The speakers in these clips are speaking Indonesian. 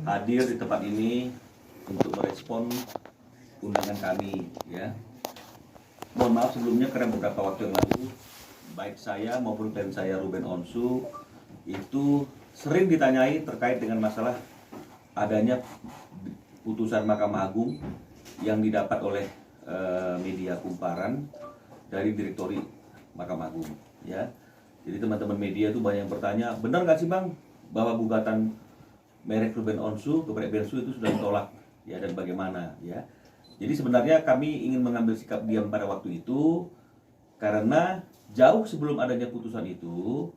hadir di tempat ini untuk merespon undangan kami, ya. Mohon maaf sebelumnya karena beberapa waktu yang lalu baik saya maupun klien saya Ruben Onsu itu sering ditanyai terkait dengan masalah adanya putusan Mahkamah Agung yang didapat oleh media Kumparan dari Direktori Mahkamah Agung, ya. Jadi teman-teman media itu banyak yang bertanya, benar nggak sih Bang bahwa gugatan merek Ruben Onsu, geprek bensu itu sudah ditolak, ya, dan bagaimana, ya. Jadi sebenarnya kami ingin mengambil sikap diam pada waktu itu karena jauh sebelum adanya putusan itu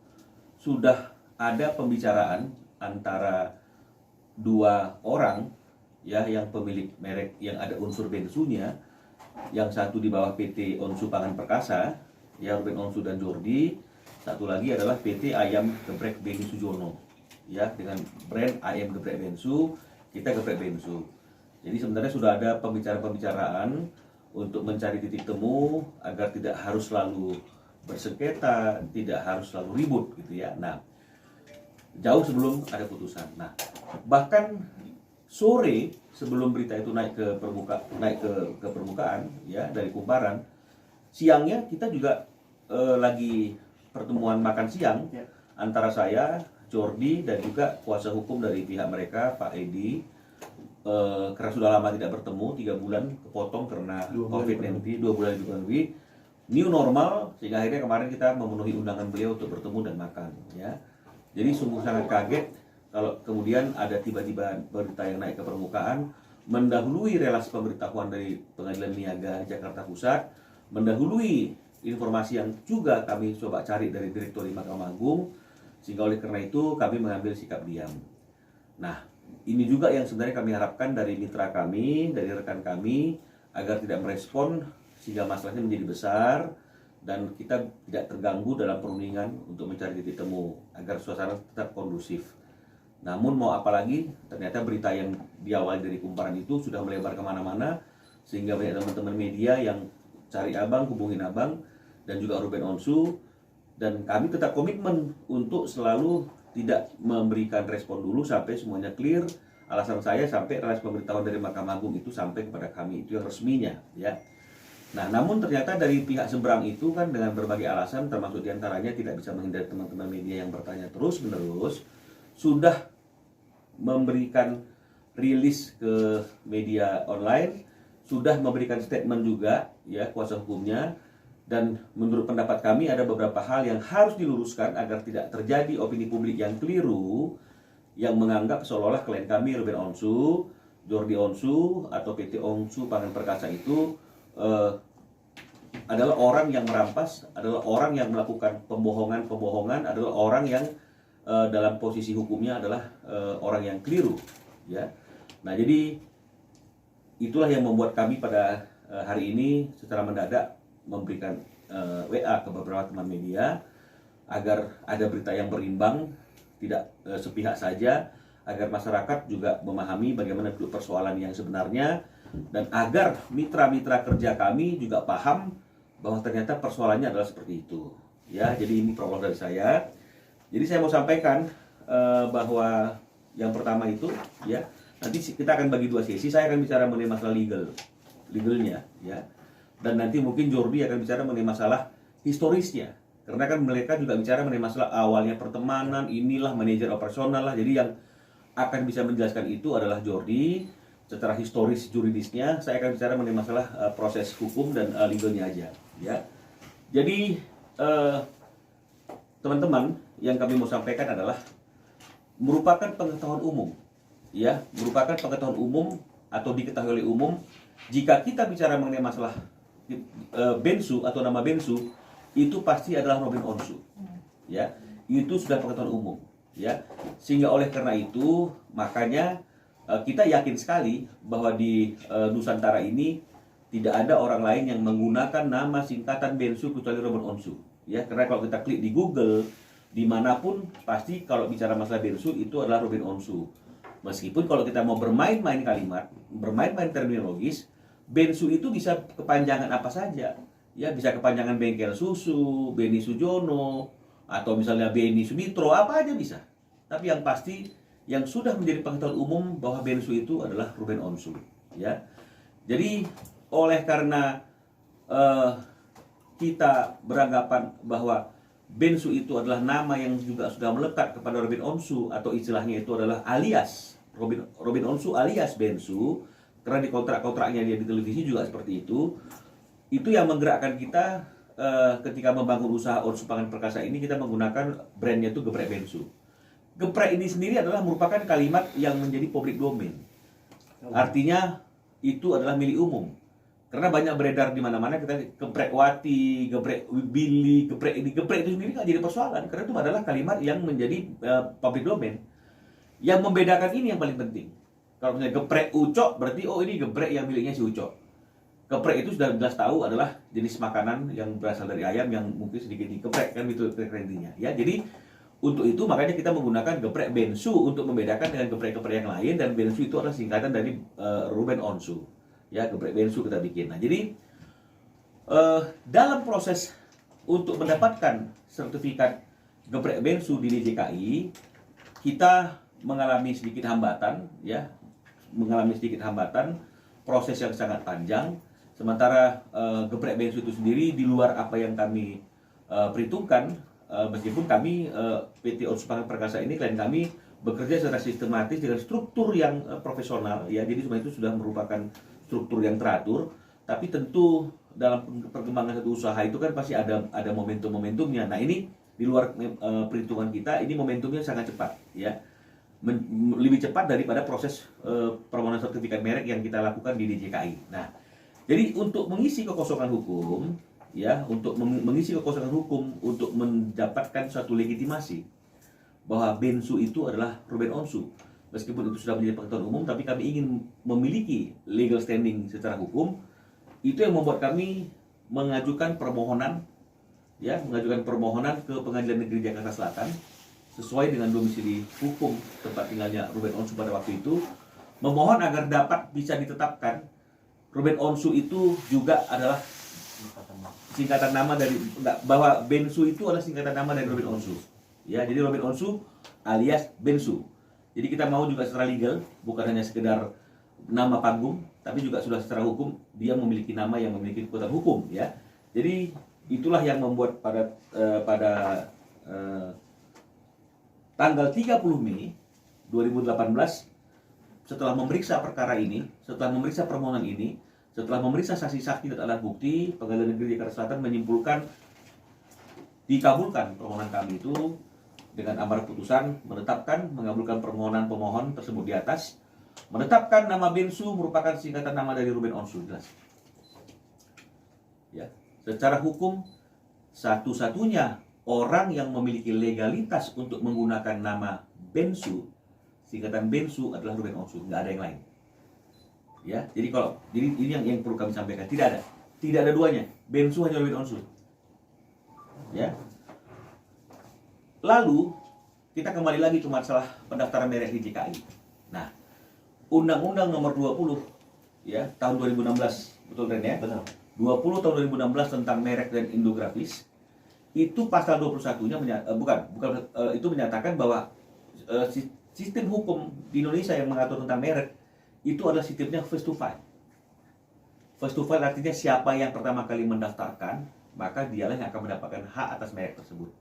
sudah ada pembicaraan antara dua orang, ya, yang pemilik merek yang ada unsur bensunya, yang satu di bawah PT Onsu Pangan Perkasa, ya, Ruben Onsu dan Jordi, satu lagi adalah PT Ayam Geprek Beni Sujono, ya, dengan brand Ayam Geprek Bensu, kita Geprek Bensu. Jadi sebenarnya sudah ada pembicaraan untuk mencari titik temu agar tidak harus selalu bersengketa, tidak harus selalu ribut, gitu ya. Nah, jauh sebelum ada putusan. Nah, bahkan sore sebelum berita itu naik ke permukaan, ya, dari Kumparan, siangnya kita juga lagi pertemuan makan siang antara saya, Jordi, dan juga kuasa hukum dari pihak mereka, Pak Edi. Karena sudah lama tidak bertemu, 3 bulan kepotong karena COVID-19, 2 bulan juga lebih, new normal, sehingga akhirnya kemarin kita memenuhi undangan beliau untuk bertemu dan makan, ya. Jadi sungguh sangat kaget kalau kemudian ada tiba-tiba berita yang naik ke permukaan, mendahului relasi pemberitahuan dari Pengadilan Niaga Jakarta Pusat, mendahului informasi yang juga kami coba cari dari Direktori Mahkamah Agung, sehingga oleh karena itu kami mengambil sikap diam. Nah, ini juga yang sebenarnya kami harapkan dari mitra kami, dari rekan kami, agar tidak merespon sehingga masalahnya menjadi besar dan kita tidak terganggu dalam perundingan untuk mencari titik temu agar suasana tetap kondusif. Namun mau apalagi, ternyata berita yang diawali dari Kumparan itu sudah melebar kemana-mana, sehingga banyak teman-teman media yang cari abang, hubungin abang, dan juga Ruben Onsu, dan kami tetap komitmen untuk selalu tidak memberikan respon dulu sampai semuanya clear. Alasan saya sampai relasi pemberitahuan dari Mahkamah Agung itu sampai kepada kami, itu yang resminya, ya. Nah, namun ternyata dari pihak seberang itu kan dengan berbagai alasan, termasuk diantaranya tidak bisa menghindari teman-teman media yang bertanya terus-menerus, sudah memberikan rilis ke media online, sudah memberikan statement juga, ya, kuasa hukumnya. Dan menurut pendapat kami ada beberapa hal yang harus diluruskan agar tidak terjadi opini publik yang keliru yang menganggap seolah-olah klien kami Ruben Onsu, Jordi Onsu, atau PT Onsu Pangan Perkasa itu adalah orang yang merampas, adalah orang yang melakukan pembohongan, adalah orang yang dalam posisi hukumnya adalah orang yang keliru, ya. Nah, jadi itulah yang membuat kami pada hari ini secara mendadak memberikan WA ke beberapa teman media agar ada berita yang berimbang, tidak sepihak saja, agar masyarakat juga memahami bagaimana duduk persoalan yang sebenarnya, dan agar mitra-mitra kerja kami juga paham bahwa ternyata persoalannya adalah seperti itu, ya. Jadi ini prolog dari saya. Jadi saya mau sampaikan bahwa yang pertama itu, ya, nanti kita akan bagi 2 sesi. Saya akan bicara mengenai masalah legalnya, ya. Dan nanti mungkin Jordi akan bicara mengenai masalah historisnya. Karena kan mereka juga bicara mengenai masalah awalnya pertemanan, inilah manajer operasional lah. Jadi yang akan bisa menjelaskan itu adalah Jordi. Secara historis juridisnya, saya akan bicara mengenai masalah proses hukum dan legalnya aja, ya. Jadi teman-teman, yang kami mau sampaikan adalah merupakan pengetahuan umum, ya, merupakan pengetahuan umum atau diketahui oleh umum jika kita bicara mengenai masalah bensu atau nama bensu itu pasti adalah Ruben Onsu, ya. Itu sudah pengetahuan umum, ya. Sehingga oleh karena itu makanya kita yakin sekali bahwa di Nusantara ini tidak ada orang lain yang menggunakan nama singkatan bensu kecuali Ruben Onsu, ya. Karena kalau kita klik di Google dimanapun pasti kalau bicara masalah bensu itu adalah Ruben Onsu. Meskipun kalau kita mau bermain-main kalimat, bermain-main terminologis, bensu itu bisa kepanjangan apa saja, ya. Bisa kepanjangan bengkel susu, Beni Sujono, atau misalnya Beni Sumitro, apa aja bisa. Tapi yang pasti yang sudah menjadi pengetahuan umum bahwa Bensu itu adalah Ruben Onsu, ya. Jadi oleh karena kita beranggapan bahwa Bensu itu adalah nama yang juga sudah melekat kepada Ruben Onsu, atau istilahnya itu adalah alias Ruben Onsu alias Bensu, karena di kontrak-kontraknya dia di televisi juga seperti itu yang menggerakkan kita ketika membangun usaha Onsu Pangan Perkasa ini. Kita menggunakan brandnya itu Geprek Bensu. Geprek ini sendiri adalah merupakan kalimat yang menjadi public domain. Artinya itu adalah milik umum. Karena banyak beredar di mana-mana, kita geprek Wati, geprek Billy, geprek ini, geprek itu sendiri nggak jadi persoalan. Karena itu adalah kalimat yang menjadi public domain. Yang membedakan ini yang paling penting. Kalau misalnya geprek Ucok, berarti oh ini geprek yang miliknya si Ucok. Geprek itu sudah jelas tahu adalah jenis makanan yang berasal dari ayam yang mungkin sedikit digeprek, kan itu intinya. Ya, jadi untuk itu makanya kita menggunakan geprek Bensu untuk membedakan dengan geprek-geprek yang lain, dan Bensu itu adalah singkatan dari Ruben Onsu. Ya, geprek Bensu kita bikin. Nah, jadi dalam proses untuk mendapatkan sertifikat geprek Bensu di DJKI, kita mengalami sedikit hambatan, ya, proses yang sangat panjang. Sementara geprek Bensu itu sendiri di luar apa yang kami perhitungkan. Meskipun kami PT Onsu Pangan Perkasa ini, klien kami bekerja secara sistematis dengan struktur yang profesional, ya, jadi semua itu sudah merupakan struktur yang teratur. Tapi tentu dalam perkembangan satu usaha itu kan pasti ada momentum-momentumnya. Nah, ini di luar perhitungan kita, ini momentumnya sangat cepat, ya, lebih cepat daripada proses permohonan sertifikat merek yang kita lakukan di DJKI. Nah, jadi untuk mengisi kekosongan hukum, ya, untuk mengisi kekosongan hukum, untuk mendapatkan suatu legitimasi bahwa Bensu itu adalah Ruben Onsu, meskipun itu sudah menjadi pengetahuan umum, tapi kami ingin memiliki legal standing secara hukum. Itu yang membuat kami mengajukan permohonan, ya, ke Pengadilan Negeri Jakarta Selatan sesuai dengan domisili hukum tempat tinggalnya Ruben Onsu pada waktu itu, memohon agar dapat bisa ditetapkan Ruben Onsu itu juga adalah singkatan nama dari, bahwa Bensu itu adalah singkatan nama dari Ruben Onsu. Ya, jadi Ruben Onsu alias Bensu. Jadi kita mau juga secara legal, bukan hanya sekedar nama panggung, tapi juga sudah secara hukum dia memiliki nama yang memiliki kekuatan hukum, ya. Jadi itulah yang membuat pada tanggal 30 Mei 2018, setelah memeriksa perkara ini, setelah memeriksa permohonan ini, setelah memeriksa saksi-saksi dan alat bukti, Pengadilan Negeri Jakarta Selatan menyimpulkan dikabulkan permohonan kami itu dengan amar putusan menetapkan mengabulkan permohonan pemohon tersebut di atas, menetapkan nama Bensu merupakan singkatan nama dari Ruben Onsu. Jelas, ya, secara hukum satu-satunya orang yang memiliki legalitas untuk menggunakan nama Bensu, singkatan Bensu, adalah Ruben Onsu, nggak ada yang lain. Ya, jadi ini yang perlu kami sampaikan, tidak ada duanya, Bensu hanya Ruben Onsu. Ya. Lalu kita kembali lagi ke masalah pendaftaran merek di DJKI. Nah, Undang-Undang Nomor 20, ya, tahun 2016, betul kan, ya? Benar. 20 tahun 2016 tentang merek dan indografis, itu pasal 21-nya itu menyatakan bahwa sistem hukum di Indonesia yang mengatur tentang merek itu adalah sistemnya first to file. First to file artinya siapa yang pertama kali mendaftarkan, maka dialah yang akan mendapatkan hak atas merek tersebut.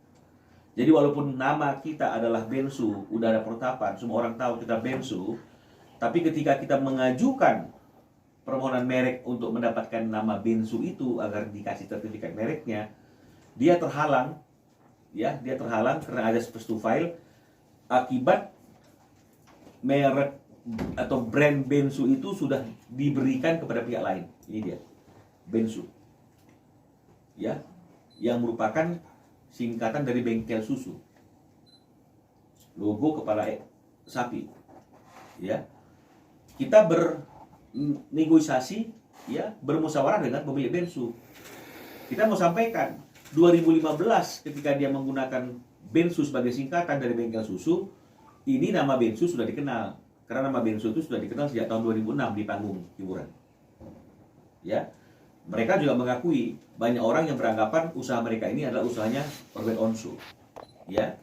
Jadi walaupun nama kita adalah Bensu, udah ada penetapan, semua orang tahu kita Bensu, tapi ketika kita mengajukan permohonan merek untuk mendapatkan nama Bensu itu agar dikasih sertifikat mereknya, dia terhalang karena ada first to file, akibat merek atau brand Bensu itu sudah diberikan kepada pihak lain. Ini dia, Bensu, ya, yang merupakan singkatan dari bengkel susu, logo kepala sapi, ya. Kita bernegosiasi, ya, bermusyawarah dengan pemilik Bensu. Kita mau sampaikan 2015 ketika dia menggunakan Bensu sebagai singkatan dari bengkel susu, ini nama Bensu sudah dikenal. Karena nama Bensu itu sudah dikenal sejak tahun 2006 di panggung hiburan. Ya, mereka juga mengakui banyak orang yang beranggapan usaha mereka ini adalah usahanya Ruben Onsu. Ya,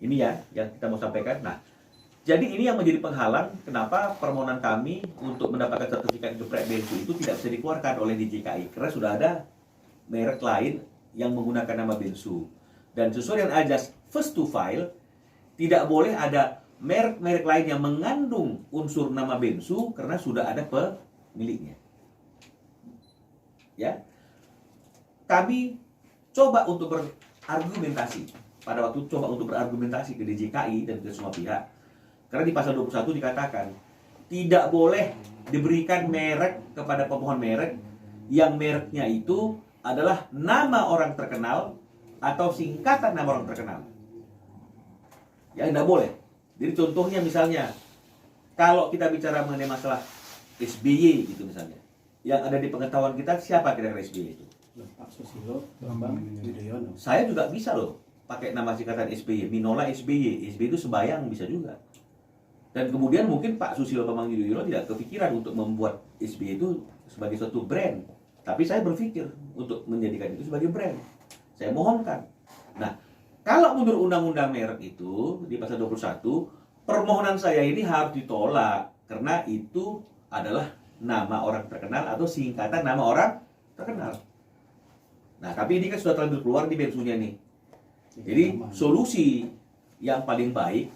ini ya yang kita mau sampaikan. Nah, Jadi ini yang menjadi penghalang kenapa permohonan kami untuk mendapatkan sertifikat geprek bensu itu tidak bisa dikeluarkan oleh DJKI karena sudah ada merek lain yang menggunakan nama bensu. Dan sesuai dengan ajas first to file, tidak boleh ada merek-merek lain yang mengandung unsur nama bensu karena sudah ada pemiliknya. Ya, kami coba untuk berargumentasi pada waktu untuk berargumentasi ke DJKI dan ke semua pihak. Karena di pasal 21 dikatakan tidak boleh diberikan merek kepada pemohon merek yang mereknya itu adalah nama orang terkenal atau singkatan nama orang terkenal. Ya, tidak boleh. Jadi contohnya misalnya kalau kita bicara mengenai masalah SBY gitu misalnya, yang ada di pengetahuan kita siapa kira-kira SBY itu? Pak Susilo, Bambang Yudhoyono. Saya juga bisa loh pakai nama singkatan SBY, Minola SBY. SBY itu Sebayang bisa juga. Dan kemudian mungkin Pak Susilo Bambang Yudhoyono tidak kepikiran untuk membuat SBY itu sebagai suatu brand. Tapi saya berpikir untuk menjadikan itu sebagai brand. Saya mohonkan. Nah, kalau menurut undang-undang merek itu di pasal 21, permohonan saya ini harus ditolak karena itu adalah nama orang terkenal atau singkatan nama orang terkenal. Nah, tapi ini kan sudah terlanjur keluar di bensunya nih. Jadi solusi yang paling baik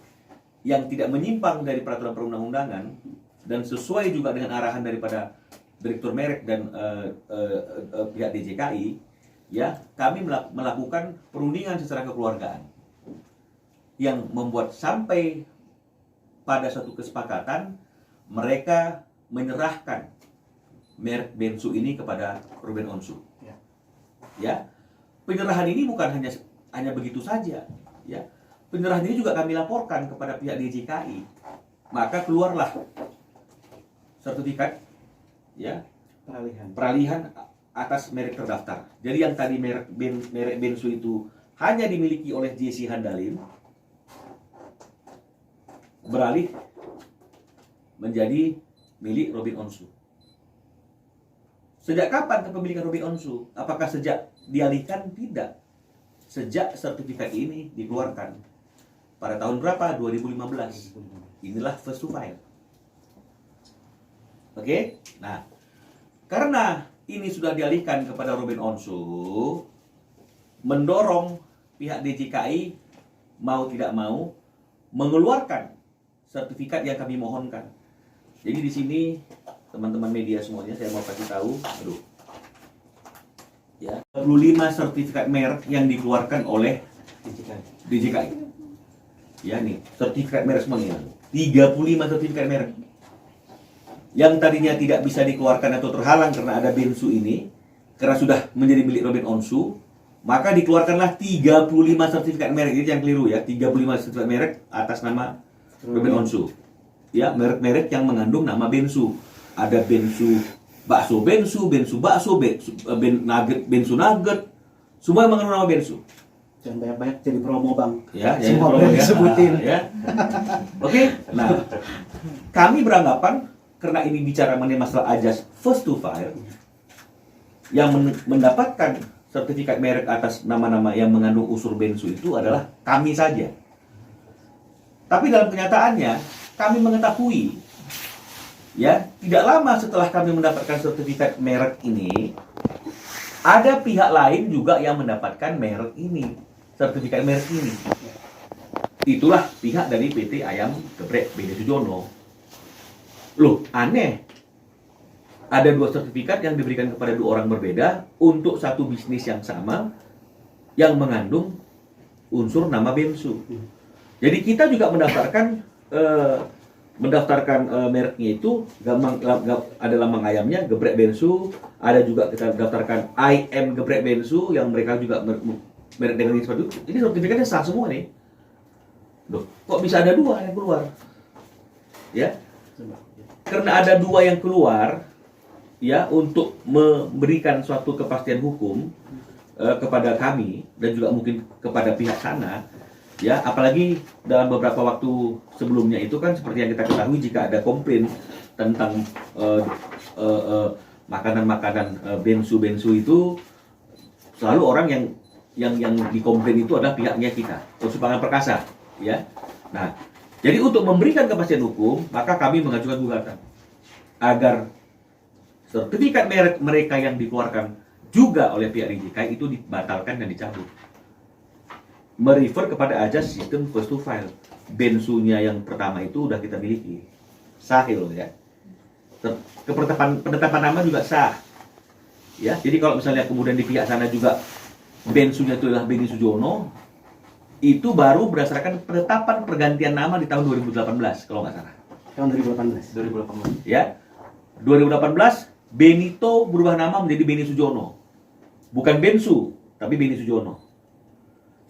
yang tidak menyimpang dari peraturan perundang-undangan dan sesuai juga dengan arahan daripada direktur merek dan pihak DJKI, ya, kami melakukan perundingan secara kekeluargaan yang membuat sampai pada suatu kesepakatan mereka menyerahkan merek bensu ini kepada Ruben Onsu. Ya, penyerahan ini bukan hanya begitu saja, ya. Penyerahan ini juga kami laporkan kepada pihak DJKI. Maka keluarlah sertifikat, ya, peralihan atas merek terdaftar. Jadi yang tadi merek bensu itu hanya dimiliki oleh JC Handalin, beralih menjadi milik Ruben Onsu. Sejak kapan kepemilikan Ruben Onsu? Apakah sejak dialihkan? Tidak. Sejak sertifikat ini dikeluarkan. Pada tahun berapa? 2015. Inilah first to file. Oke? Nah, karena ini sudah dialihkan kepada Ruben Onsu, mendorong pihak DJKI mau tidak mau mengeluarkan sertifikat yang kami mohonkan. Jadi di sini teman-teman media semuanya saya mau kasih tahu, ya, 25 sertifikat merek yang dikeluarkan oleh DJKI. Ya nih, sertifikat merek semuanya. 35 sertifikat merek. Yang tadinya tidak bisa dikeluarkan atau terhalang karena ada bensu ini, karena sudah menjadi milik Ruben Onsu, maka dikeluarkanlah 35 sertifikat merek. Ini yang keliru ya, 35 sertifikat merek atas nama Ruben Onsu. Ya, merek-merek yang mengandung nama bensu. Ada bensu bakso bensu, bensu bakso, bensu nugget, semua yang mengandung nama bensu. Jangan banyak-banyak jadi promo, Bang. Ya, semua boleh disebutin. Ya. Oke, nah, kami beranggapan karena ini bicara mengenai masalah ajas first to file, yang mendapatkan sertifikat merek atas nama-nama yang mengandung unsur bensu itu adalah kami saja. Tapi dalam kenyataannya, kami mengetahui, ya, tidak lama setelah kami mendapatkan sertifikat merek ini, ada pihak lain juga yang mendapatkan merek ini, sertifikat merek ini. Itulah pihak dari PT Ayam Geprek BD Sujono. Loh, aneh. Ada 2 sertifikat yang diberikan kepada 2 orang berbeda untuk satu bisnis yang sama yang mengandung unsur nama bensu. Jadi kita juga mendaftarkan mereknya itu ada lambang ayamnya geprek bensu, ada juga kita daftarkan IM geprek bensu yang mereka juga merek dengan seperti itu. Ini sertifikatnya sah semua nih. Loh, kok bisa ada 2 yang keluar? Ya, karena ada 2 yang keluar, ya, untuk memberikan suatu kepastian hukum kepada kami dan juga mungkin kepada pihak sana. Ya, apalagi dalam beberapa waktu sebelumnya itu kan seperti yang kita ketahui, jika ada komplain tentang makanan-makanan bensu itu, selalu orang yang dikomplain itu adalah pihaknya kita, Susu Pangan Perkasa, ya. Nah, Jadi untuk memberikan kepastian hukum, maka kami mengajukan gugatan agar sertifikat merek mereka yang dikeluarkan juga oleh pihak DJKI itu dibatalkan dan dicabut. Merefer kepada ajas sistem first to file. Bensunya yang pertama itu udah kita miliki, sahil ya. Penetapan nama juga sah. Ya, jadi kalau misalnya kemudian di pihak sana juga bensunya itu adalah Beni Sujono, itu baru berdasarkan penetapan pergantian nama di tahun 2018 kalau nggak salah. Tahun 2018. Ya, 2018 Benito berubah nama menjadi Beni Sujono, bukan Bensu tapi Beni Sujono.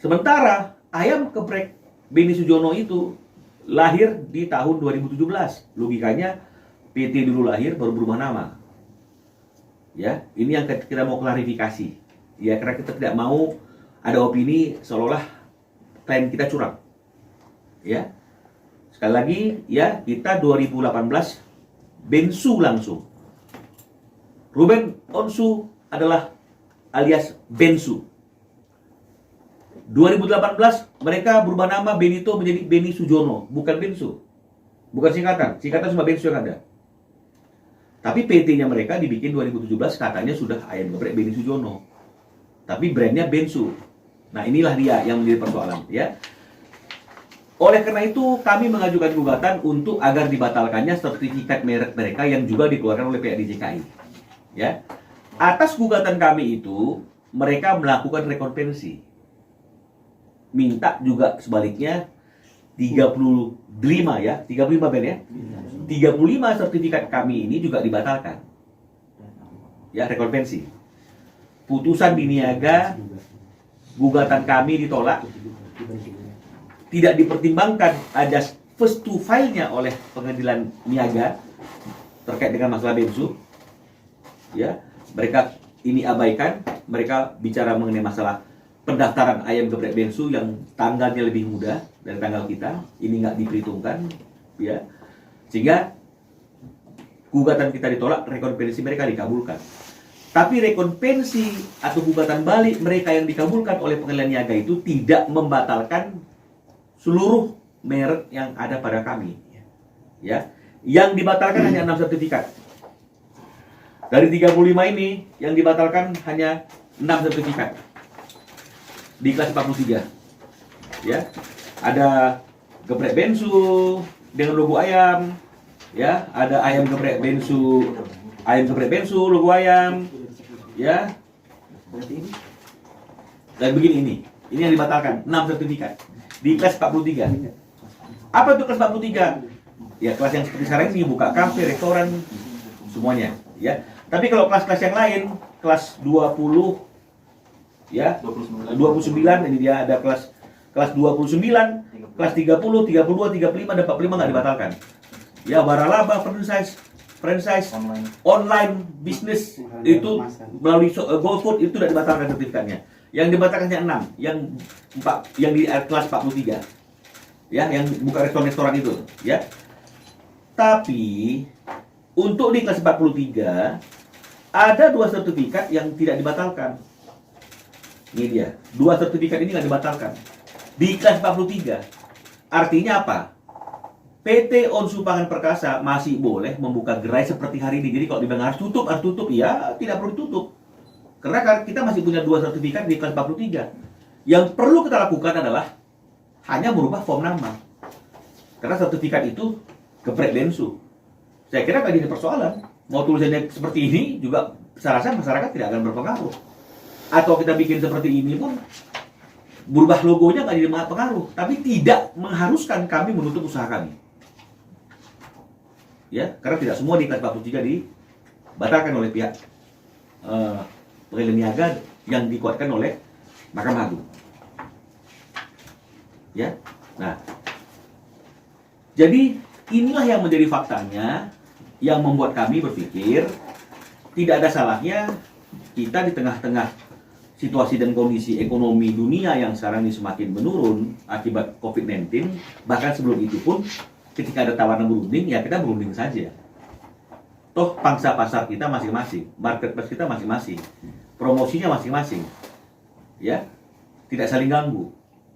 Sementara ayam geprek Beni Sujono itu lahir di tahun 2017. Logikanya PT dulu lahir baru berubah nama. Ya, ini yang kita mau klarifikasi. Ya, karena kita tidak mau ada opini seolah-olah klien kita curang. Ya. Sekali lagi, ya, kita 2018 Bensu langsung. Ruben Onsu adalah alias Bensu. 2018 mereka berubah nama Benito menjadi Beni Sujono, bukan Bensu. Bukan singkatan. Singkatan cuma Bensu yang ada. Tapi PT-nya mereka dibikin 2017 katanya sudah ayam geprek Beni Sujono. Tapi brandnya Bensu. Nah, inilah dia yang menjadi persoalan, ya. Oleh karena itu, kami mengajukan gugatan untuk agar dibatalkannya sertifikat merek mereka yang juga dikeluarkan oleh pihak DJKI. Ya. Atas gugatan kami itu, mereka melakukan rekonvensi. Minta juga sebaliknya 35 ya, 35 Ben ya. 35 sertifikat kami ini juga dibatalkan. Ya, rekonvensi. Putusan biniaga, gugatan kami ditolak. Tidak dipertimbangkan ajas first to file-nya oleh pengadilan niaga terkait dengan masalah Bensu. Ya, mereka ini abaikan, mereka bicara mengenai masalah pendaftaran ayam geprek Bensu yang tanggalnya lebih mudah dari tanggal kita. Ini nggak diperhitungkan, ya. Sehingga gugatan kita ditolak, rekonvensi mereka dikabulkan. Tapi rekonvensi atau gugatan balik mereka yang dikabulkan oleh pengadilan niaga itu tidak membatalkan seluruh merek yang ada pada kami. Ya, yang dibatalkan hanya 6 sertifikat. Dari 35 ini yang dibatalkan hanya 6 sertifikat. Di kelas 43. Ya. Ada geprek Bensu dengan logo ayam, ya, ada ayam geprek Bensu, logo ayam, ya. Dan begini ini yang dibatalkan 6 sertifikat di kelas 43. Apa itu kelas 43? Ya, kelas yang seperti sekarang ini, buka kafe, restoran, semuanya, ya. Tapi kalau kelas-kelas yang lain, kelas 20 ya, 29 ini dia ada kelas 29, kelas 30, 32, 35 dan 45 nggak dibatalkan. Ya, waralaba franchise online bisnis itu melalui GoFood itu tidak dibatalkan sertifikatnya. Yang dibatalkan hanya 6, yang di kelas 43. Ya, yang buka restoran itu, ya. Tapi untuk di kelas 43 ada 2 sertifikat yang tidak dibatalkan. Ini dia, 2 sertifikat ini nggak dibatalkan di kelas 43. Artinya apa? PT Onsu Pangan Perkasa masih boleh membuka gerai seperti hari ini. Jadi kalau dibilang harus tutup, ya tidak perlu tutup. Karena kita masih punya 2 sertifikat di kelas 43. Yang perlu kita lakukan adalah hanya merubah form nama. Karena sertifikat itu geprek Bensu. Saya kira nggak jadi persoalan. Mau tulisannya seperti ini juga saya rasa masyarakat tidak akan berpengaruh. Atau kita bikin seperti ini pun berubah logonya nggak jadi pengaruh, tapi tidak mengharuskan kami menutup usaha kami. Ya, karena tidak semua di kelas 43 dibatalkan oleh pihak pengadilan niaga yang dikuatkan oleh Mahkamah Agung. Ya, nah, jadi inilah yang menjadi faktanya yang membuat kami berpikir tidak ada salahnya kita di tengah-tengah situasi dan kondisi ekonomi dunia yang sekarang ini semakin menurun akibat COVID-19, bahkan sebelum itu pun ketika ada tawaran berunding, ya kita berunding saja. Toh pangsa pasar kita masing-masing, marketplace kita masing-masing, promosinya masing-masing, ya, tidak saling ganggu.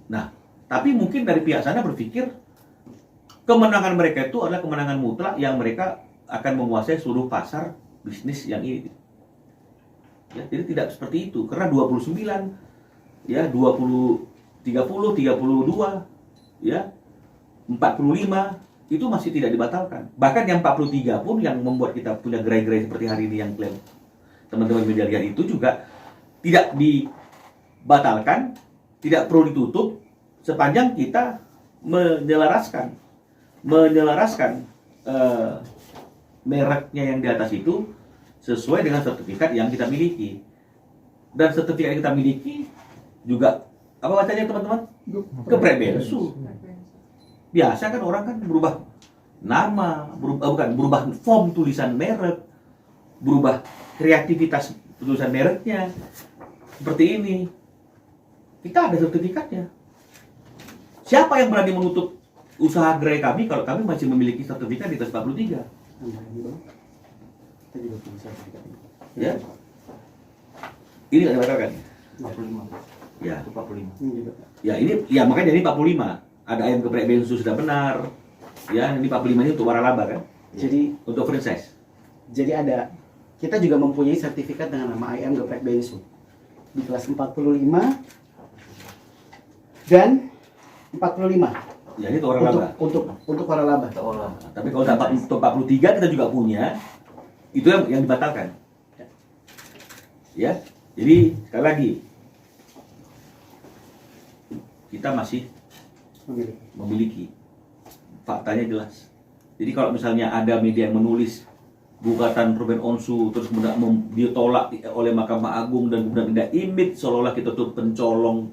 Nah, tapi mungkin dari pihak sana berpikir kemenangan mereka itu adalah kemenangan mutlak yang mereka akan menguasai seluruh pasar bisnis yang ini. Ya, jadi tidak seperti itu karena 29 ya 20 30 32 ya 45 itu masih tidak dibatalkan. Bahkan yang 43 pun yang membuat kita punya gerai-gerai seperti hari ini yang klaim teman-teman media lihat itu juga tidak dibatalkan, tidak perlu ditutup sepanjang kita menyelaraskan mereknya yang di atas itu sesuai dengan sertifikat yang kita miliki. Dan sertifikat yang kita miliki juga apa bacanya teman-teman? Geprek bensu. Biasa kan orang kan berubah nama, berubah form tulisan merek, berubah kreativitas tulisan mereknya. Seperti ini. Kita ada sertifikatnya. Siapa yang berani menutup usaha gerai kami kalau kami masih memiliki sertifikat di atas 43? Kita juga punya sertifikat ini. Ya. Ini nggak dibatalkan? 45. Ya. Itu 45. Ini juga. Ya ini, ya makanya ini 45. Ada ayam geprek bensu sudah benar. Ya, ini 45 ini untuk waralaba kan? Jadi Untuk franchise. Jadi kita juga mempunyai sertifikat dengan nama ayam geprek bensu di kelas 45 dan 45 Ya ini untuk waralaba. untuk waralaba. Tapi kalau untuk 43 kita juga punya. Itu yang dibatalkan. Ya. Jadi sekali lagi kita masih memiliki. Faktanya jelas. Jadi kalau misalnya ada media yang menulis gugatan Ruben Onsu terus kemudian ditolak oleh Mahkamah Agung dan kemudian tidak imit seolah-olah kita tuh pencoleng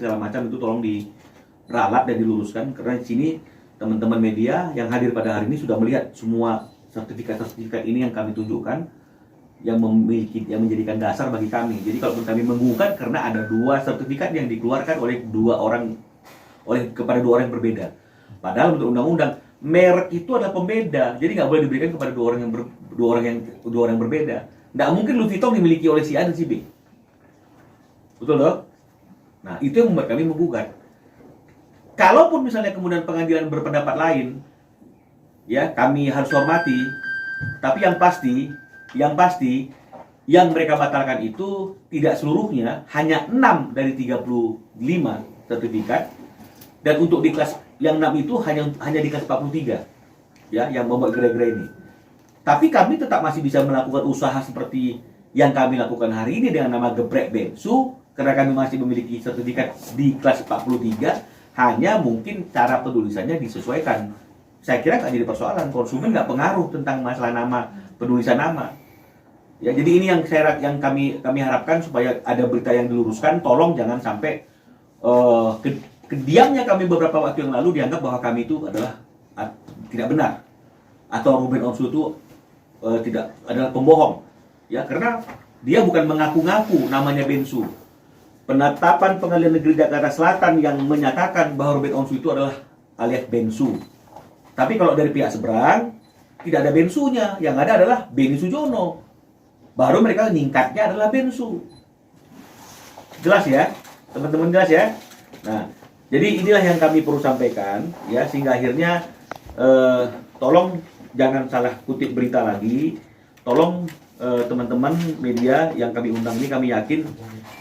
segala macam, itu tolong diralat dan diluruskan karena di sini teman-teman media yang hadir pada hari ini sudah melihat semua sertifikat ini yang kami tunjukkan yang menjadikan dasar bagi kami. Jadi kalau kami menggugat karena ada 2 sertifikat yang dikeluarkan kepada dua orang yang berbeda. Padahal menurut undang-undang merek itu adalah pembeda, jadi nggak boleh diberikan kepada dua orang yang berbeda. Nggak mungkin Louis Vuitton dimiliki oleh si A dan si B, betul loh? Nah itu yang membuat kami menggugat. Kalaupun misalnya kemudian pengadilan berpendapat lain, ya kami harus hormati. Tapi yang pasti yang mereka batalkan itu tidak seluruhnya, hanya 6 dari 35 sertifikat. Dan untuk di kelas yang 6 itu hanya di kelas 43 ya yang membuat gerai-gerai ini. Tapi kami tetap masih bisa melakukan usaha seperti yang kami lakukan hari ini dengan nama geprek bensu karena kami masih memiliki sertifikat di kelas 43, hanya mungkin cara penulisannya disesuaikan. Saya kira nggak jadi persoalan, konsumen nggak pengaruh tentang masalah nama, penulisan nama. Ya, jadi ini yang kami harapkan supaya ada berita yang diluruskan, tolong jangan sampai kediamnya kami beberapa waktu yang lalu dianggap bahwa kami itu adalah tidak benar atau Ruben Onsu itu tidak adalah pembohong. Ya, karena dia bukan mengaku-ngaku namanya bensu. Penetapan Pengadilan Negeri Jakarta Selatan yang menyatakan bahwa Ruben Onsu itu adalah alias bensu. Tapi kalau dari pihak seberang tidak ada bensunya, yang ada adalah Beni Sujono. Baru mereka nyingkatnya adalah bensu. Jelas ya? Teman-teman jelas ya? Nah, jadi inilah yang kami perlu sampaikan ya, sehingga akhirnya tolong jangan salah kutip berita lagi. Tolong teman-teman media yang kami undang ini kami yakin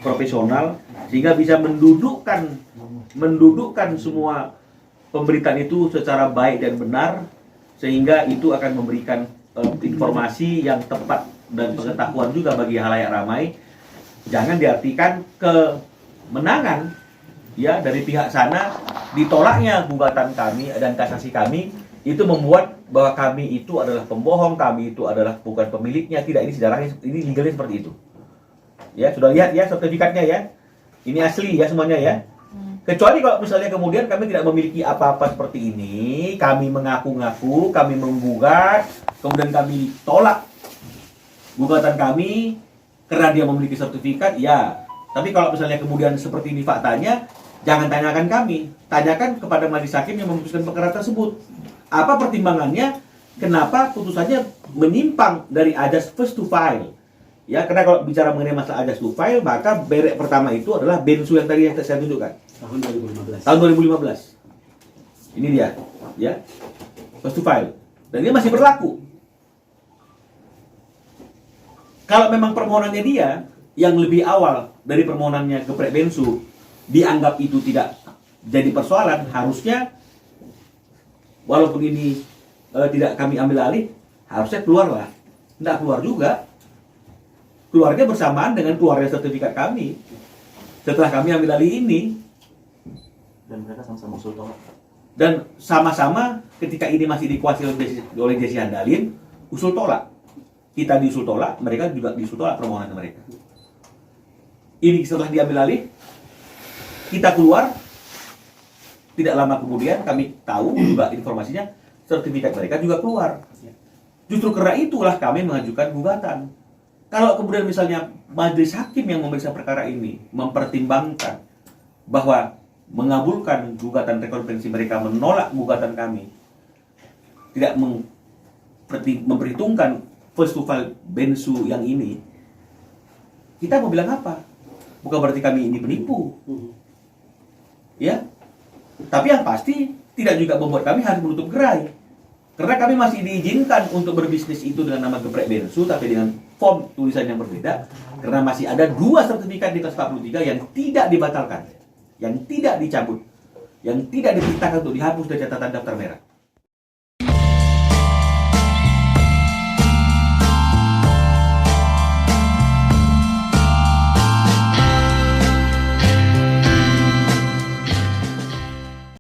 profesional sehingga bisa mendudukkan semua pemberitaan itu secara baik dan benar, sehingga itu akan memberikan informasi yang tepat dan pengetahuan juga bagi halayak ramai. Jangan diartikan kemenangan ya dari pihak sana, ditolaknya gugatan kami dan kasasi kami itu membuat bahwa kami itu adalah pembohong, kami itu adalah bukan pemiliknya. Tidak, ini sejarahnya, ini legalnya seperti itu. Ya, sudah lihat ya sertifikatnya ya. Ini asli ya semuanya ya. Kecuali kalau misalnya kemudian kami tidak memiliki apa-apa seperti ini, kami mengaku-ngaku, kami menggugat, kemudian kami tolak gugatan kami karena dia memiliki sertifikat, ya. Tapi kalau misalnya kemudian seperti ini faktanya, jangan tanyakan kami, tanyakan kepada majelis hakim yang memutuskan perkara tersebut. Apa pertimbangannya? Kenapa putusannya menyimpang dari ajas first to file? Ya, karena kalau bicara mengenai masalah ajas to file, maka berek pertama itu adalah bensu yang tadi yang saya tunjukkan. Tahun 2015. Tahun 2015. Ini dia. ya, first to file, dan ini masih berlaku. Kalau memang permohonannya dia yang lebih awal dari permohonannya Geprek Bensu dianggap itu tidak jadi persoalan, harusnya walaupun ini tidak kami ambil alih, harusnya keluar lah. Tidak keluar juga. Keluarnya bersamaan dengan keluarnya sertifikat kami setelah kami ambil alih ini. Dan mereka sama-sama usul tolak. Dan sama-sama ketika ini masih dikuasai oleh Jesse Handalin, usul tolak. Kita diusul tolak, mereka juga diusul tolak permohonan mereka. Ini setelah diambil alih, kita keluar, tidak lama kemudian kami tahu juga informasinya, sertifikat mereka juga keluar. Justru karena itulah kami mengajukan gugatan. Kalau kemudian misalnya majelis hakim yang memeriksa perkara ini mempertimbangkan bahwa mengabulkan gugatan rekonvensi mereka, menolak gugatan kami, tidak memperhitungkan first to file Bensu yang ini, kita mau bilang apa? Bukan berarti kami ini penipu, ya. Tapi yang pasti tidak juga membuat kami harus menutup gerai, karena kami masih diizinkan untuk berbisnis itu dengan nama Geprek Bensu, tapi dengan font tulisan yang berbeda, karena masih ada 2 sertifikat di kelas 43 yang tidak dibatalkan, yang tidak dicabut, yang tidak diperintahkan untuk dihapus dari catatan daftar merah.